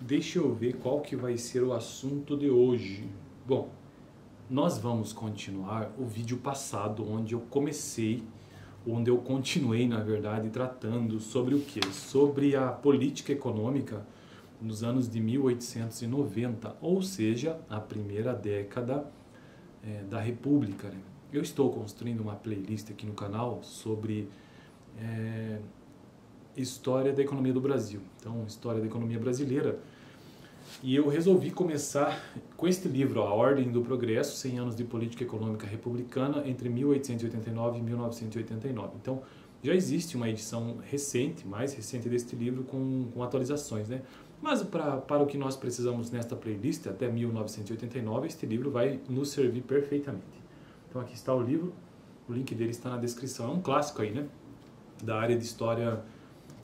Deixa eu ver qual que vai ser o assunto de hoje. Bom, nós vamos continuar o vídeo passado, onde eu continuei, na verdade, tratando sobre o quê? Sobre a política econômica nos anos de 1890, ou seja, a primeira década da República, né? Eu estou construindo uma playlist aqui no canal sobre história da economia do Brasil, então história da economia brasileira, e eu resolvi começar com este livro, A Ordem do Progresso, 100 anos de política econômica republicana entre 1889 e 1989. Então já existe uma edição recente, mais recente deste livro com atualizações, né? Mas para o que nós precisamos nesta playlist, até 1989, este livro vai nos servir perfeitamente. Então aqui está o livro, o link dele está na descrição, é um clássico aí, né? Da área de história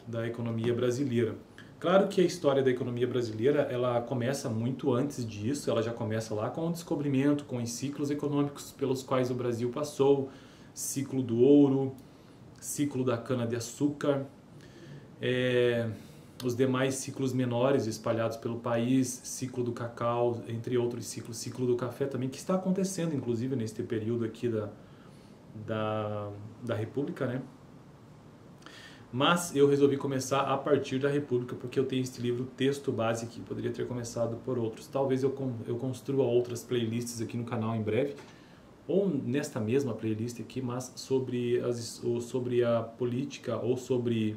da economia brasileira. Claro que a história da economia brasileira, ela começa muito antes disso, ela já começa lá com o descobrimento, com os ciclos econômicos pelos quais o Brasil passou, ciclo do ouro, ciclo da cana-de-açúcar, os demais ciclos menores espalhados pelo país, ciclo do cacau, entre outros ciclos, ciclo do café também, que está acontecendo, inclusive, neste período aqui da República, né? Mas eu resolvi começar a partir da República, porque eu tenho este livro texto base aqui, poderia ter começado por outros. Talvez eu construa outras playlists aqui no canal em breve, ou nesta mesma playlist aqui, mas sobre a política, ou sobre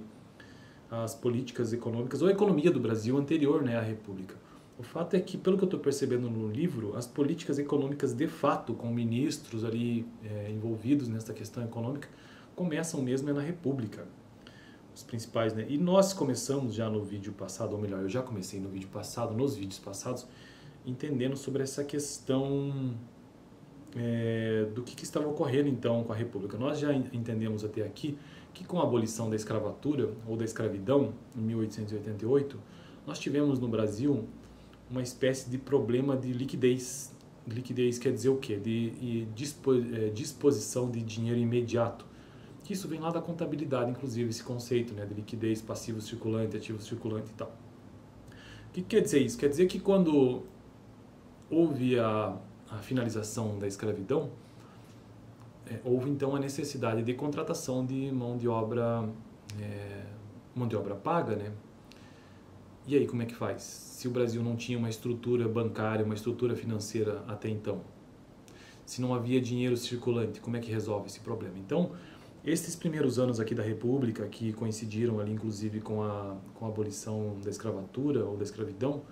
as políticas econômicas, ou a economia do Brasil anterior, né, à República. O fato é que, pelo que eu estou percebendo no livro, as políticas econômicas de fato, com ministros ali envolvidos nessa questão econômica, começam mesmo na República. Os principais, né? E nós começamos já no vídeo passado, ou melhor, eu já comecei no vídeo passado, nos vídeos passados, entendendo sobre essa questão do que estava ocorrendo então com a República. Nós já entendemos até aqui que com a abolição da escravatura, ou da escravidão, em 1888, nós tivemos no Brasil uma espécie de problema de liquidez. Liquidez quer dizer o quê? De disposição de dinheiro imediato. Que isso vem lá da contabilidade, inclusive, esse conceito, né, de liquidez, passivo circulante, ativo circulante e tal. O que quer dizer isso? Quer dizer que quando houve a finalização da escravidão, houve então a necessidade de contratação de mão de obra paga, né? E aí como é que faz? Se o Brasil não tinha uma estrutura bancária, uma estrutura financeira até então, se não havia dinheiro circulante, como é que resolve esse problema? Então, esses primeiros anos aqui da República, que coincidiram ali inclusive com a abolição da escravatura ou da escravidão,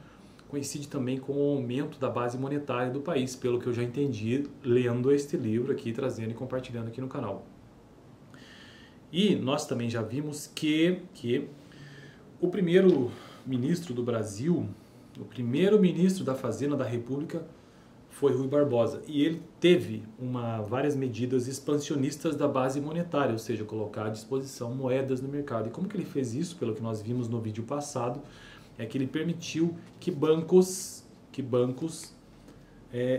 coincide também com o aumento da base monetária do país, pelo que eu já entendi lendo este livro aqui, trazendo e compartilhando aqui no canal. E nós também já vimos que o primeiro ministro do Brasil, o primeiro ministro da Fazenda da República, foi Rui Barbosa, e ele teve várias medidas expansionistas da base monetária, ou seja, colocar à disposição moedas no mercado. E como que ele fez isso, pelo que nós vimos no vídeo passado, é que ele permitiu que bancos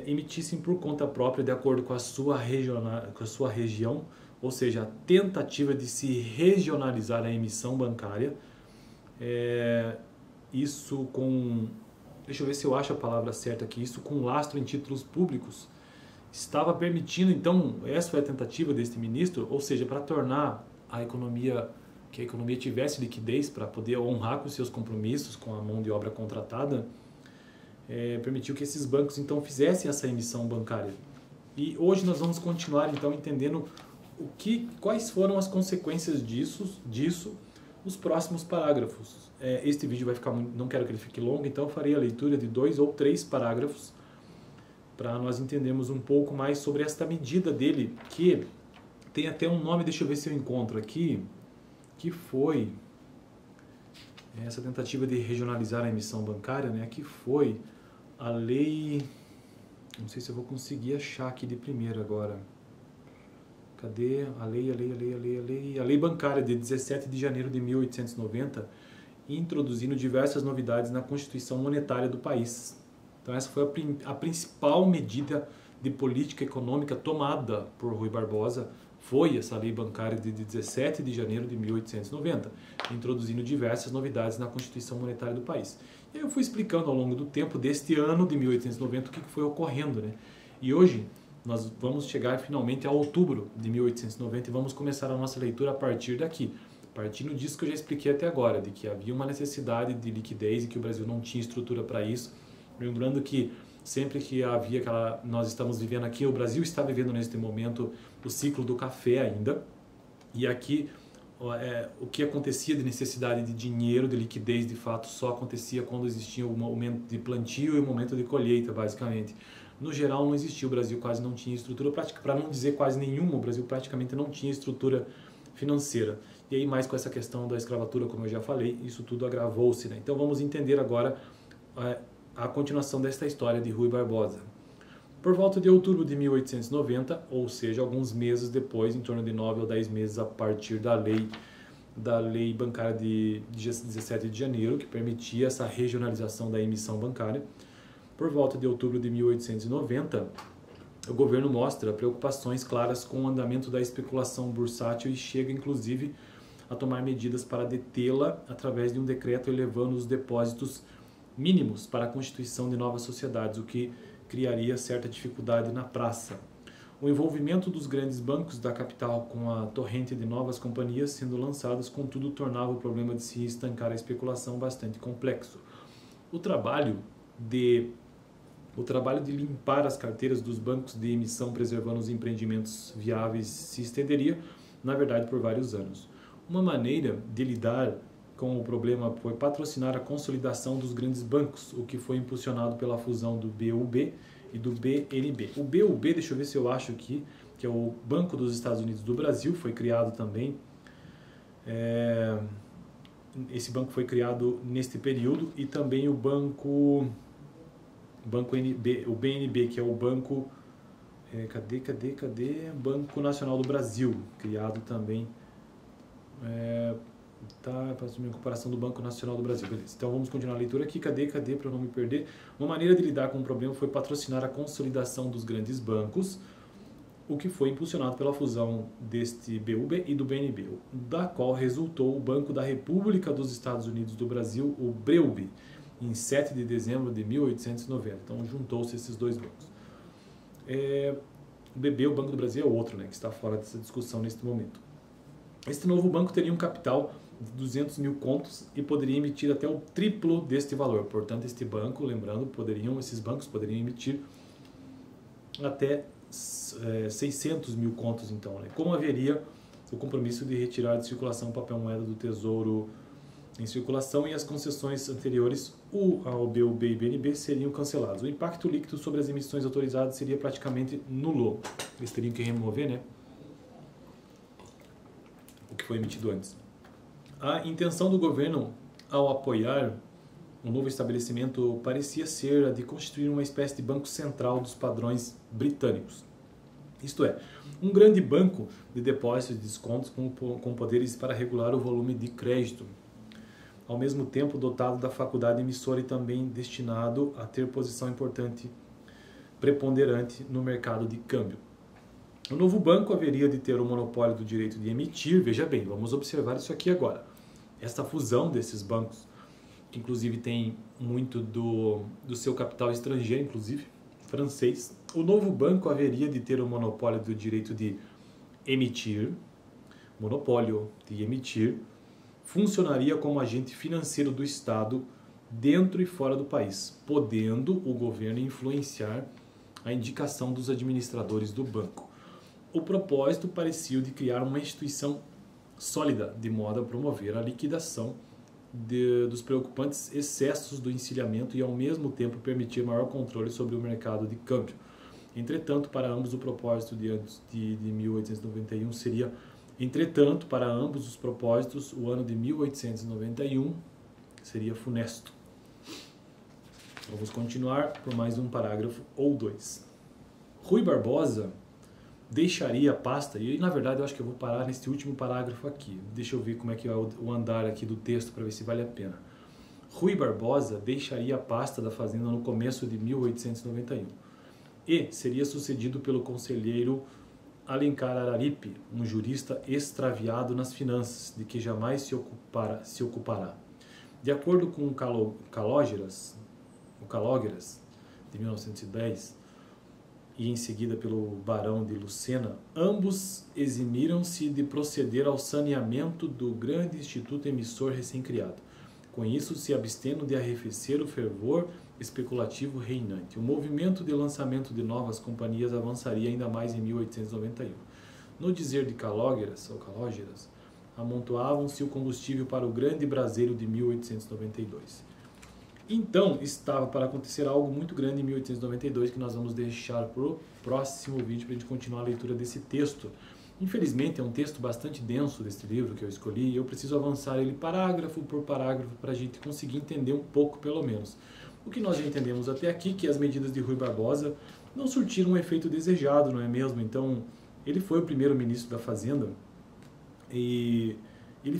emitissem por conta própria, de acordo com a sua região, ou seja, a tentativa de se regionalizar a emissão bancária, isso com... Deixa eu ver se eu acho a palavra certa aqui. Isso com lastro em títulos públicos estava permitindo, então, essa foi a tentativa deste ministro, ou seja, para tornar que a economia tivesse liquidez para poder honrar com seus compromissos com a mão de obra contratada, permitiu que esses bancos então fizessem essa emissão bancária. E hoje nós vamos continuar então entendendo quais foram as consequências disso nos próximos parágrafos. Este vídeo vai ficar, não quero que ele fique longo, então eu farei a leitura de 2 ou 3 parágrafos para nós entendermos um pouco mais sobre esta medida dele, que tem até um nome, deixa eu ver se eu encontro aqui, que foi essa tentativa de regionalizar a emissão bancária, né, que foi a lei, não sei se eu vou conseguir achar aqui de primeira agora. Cadê a lei? A lei bancária de 17 de janeiro de 1890, introduzindo diversas novidades na Constituição Monetária do país. Então essa foi a principal medida de política econômica tomada por Rui Barbosa, foi essa lei bancária de 17 de janeiro de 1890, introduzindo diversas novidades na Constituição Monetária do país. E eu fui explicando ao longo do tempo deste ano de 1890 o que foi ocorrendo, né? E hoje nós vamos chegar finalmente a outubro de 1890 e vamos começar a nossa leitura a partir daqui, partindo disso que eu já expliquei até agora, de que havia uma necessidade de liquidez e que o Brasil não tinha estrutura para isso. Lembrando que sempre que havia nós estamos vivendo aqui, o Brasil está vivendo neste momento o ciclo do café ainda, e aqui o que acontecia de necessidade de dinheiro, de liquidez, de fato, só acontecia quando existia o momento de plantio e o momento de colheita, basicamente. No geral, não existia, o Brasil quase não tinha estrutura prática, para não dizer quase nenhuma, o Brasil praticamente não tinha estrutura financeira. E aí, mais com essa questão da escravatura, como eu já falei, isso tudo agravou-se, né? Então, vamos entender agora a continuação desta história de Rui Barbosa. Por volta de outubro de 1890, ou seja, alguns meses depois, em torno de 9 ou 10 meses a partir da lei bancária de 17 de janeiro, que permitia essa regionalização da emissão bancária, por volta de outubro de 1890, o governo mostra preocupações claras com o andamento da especulação bursátil e chega, inclusive, a tomar medidas para detê-la através de um decreto elevando os depósitos mínimos para a constituição de novas sociedades, o que criaria certa dificuldade na praça. O envolvimento dos grandes bancos da capital com a torrente de novas companhias sendo lançadas, contudo, tornava o problema de se estancar a especulação bastante complexo. O trabalho de limpar as carteiras dos bancos de emissão, preservando os empreendimentos viáveis, se estenderia, na verdade, por vários anos. Uma maneira de lidar com o problema foi patrocinar a consolidação dos grandes bancos, o que foi impulsionado pela fusão do BUB e do BNB. O BUB, deixa eu ver se eu acho aqui, que é o Banco dos Estados Unidos do Brasil, foi criado também. Esse banco foi criado neste período, e também o banco NB, o BNB, que é o Banco Banco Nacional do Brasil, criado também fazendo uma comparação do Banco Nacional do Brasil. Beleza. Então vamos continuar a leitura aqui. Cadê para eu não me perder? Uma maneira de lidar com o problema foi patrocinar a consolidação dos grandes bancos, o que foi impulsionado pela fusão deste BUB e do BNB, da qual resultou o Banco da República dos Estados Unidos do Brasil, o BREUB, em 7 de dezembro de 1890. Então juntou-se esses dois bancos. O BB, o Banco do Brasil, é outro, né, que está fora dessa discussão neste momento. Este novo banco teria um capital de 200 mil contos e poderia emitir até o triplo deste valor. Portanto, este banco, lembrando, esses bancos poderiam emitir até 600 mil contos, então, né? Como haveria o compromisso de retirar de circulação papel moeda do Tesouro em circulação, e as concessões anteriores ao BUB e BNB seriam canceladas. O impacto líquido sobre as emissões autorizadas seria praticamente nulo. Eles teriam que remover, né, o que foi emitido antes. A intenção do governo ao apoiar o novo estabelecimento parecia ser a de constituir uma espécie de banco central dos padrões britânicos. Isto é, um grande banco de depósitos e descontos com poderes para regular o volume de crédito, ao mesmo tempo dotado da faculdade emissora e também destinado a ter posição preponderante no mercado de câmbio. O novo banco haveria de ter o monopólio do direito de emitir. Veja bem, vamos observar isso aqui agora. Esta fusão desses bancos, que inclusive tem muito do seu capital estrangeiro, inclusive francês, o novo banco haveria de ter o monopólio do direito de emitir, funcionaria como agente financeiro do Estado dentro e fora do país, podendo o governo influenciar a indicação dos administradores do banco. O propósito parecia o de criar uma instituição sólida, de modo a promover a liquidação dos preocupantes excessos do encilhamento e, ao mesmo tempo, permitir maior controle sobre o mercado de câmbio. Entretanto, para ambos o propósito de 1891 seria... Entretanto, para ambos os propósitos, o ano de 1891 seria funesto. Vamos continuar por mais um parágrafo ou dois. Rui Barbosa deixaria a pasta, e na verdade eu acho que eu vou parar nesse último parágrafo aqui. Deixa eu ver como é que é o andar aqui do texto para ver se vale a pena. Rui Barbosa deixaria a pasta da Fazenda no começo de 1891 e seria sucedido pelo conselheiro Alencar Araripe, um jurista extraviado nas finanças, de que jamais se ocupará. De acordo com Calógeras, de 1910, e em seguida pelo barão de Lucena, ambos eximiram-se de proceder ao saneamento do grande instituto emissor recém-criado. Com isso, se abstendo de arrefecer o fervor especulativo reinante. O movimento de lançamento de novas companhias avançaria ainda mais em 1891. No dizer de Calógeras, amontoavam-se o combustível para o grande braseiro de 1892. Então, estava para acontecer algo muito grande em 1892, que nós vamos deixar para o próximo vídeo para a gente continuar a leitura desse texto. Infelizmente, é um texto bastante denso deste livro que eu escolhi, e eu preciso avançar ele parágrafo por parágrafo para a gente conseguir entender um pouco, pelo menos. O que nós já entendemos até aqui, que as medidas de Rui Barbosa não surtiram o efeito desejado, não é mesmo? Então, ele foi o primeiro ministro da Fazenda e ele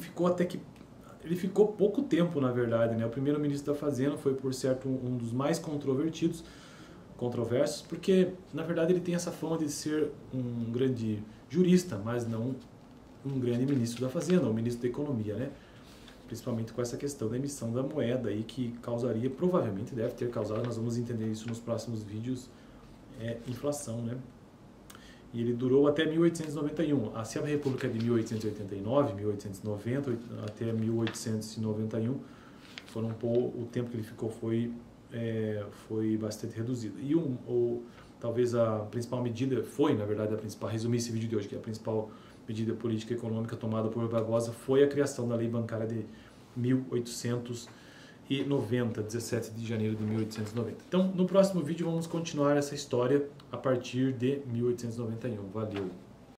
ficou pouco tempo, na verdade, né? O primeiro ministro da Fazenda foi, por certo, um dos mais controversos, porque, na verdade, ele tem essa fama de ser um grande jurista, mas não um grande ministro da Fazenda, um ministro da Economia, né? Principalmente com essa questão da emissão da moeda aí, que causaria, provavelmente deve ter causado, nós vamos entender isso nos próximos vídeos, inflação, né? E ele durou até 1891. A Segunda República é de 1889, 1890 até 1891, o tempo que ele ficou foi bastante reduzido. E talvez a principal medida na verdade, resumir esse vídeo de hoje, que a principal medida política e econômica tomada por Barbosa foi a criação da lei bancária de 1890, 17 de janeiro de 1890. Então, no próximo vídeo vamos continuar essa história a partir de 1891. Valeu!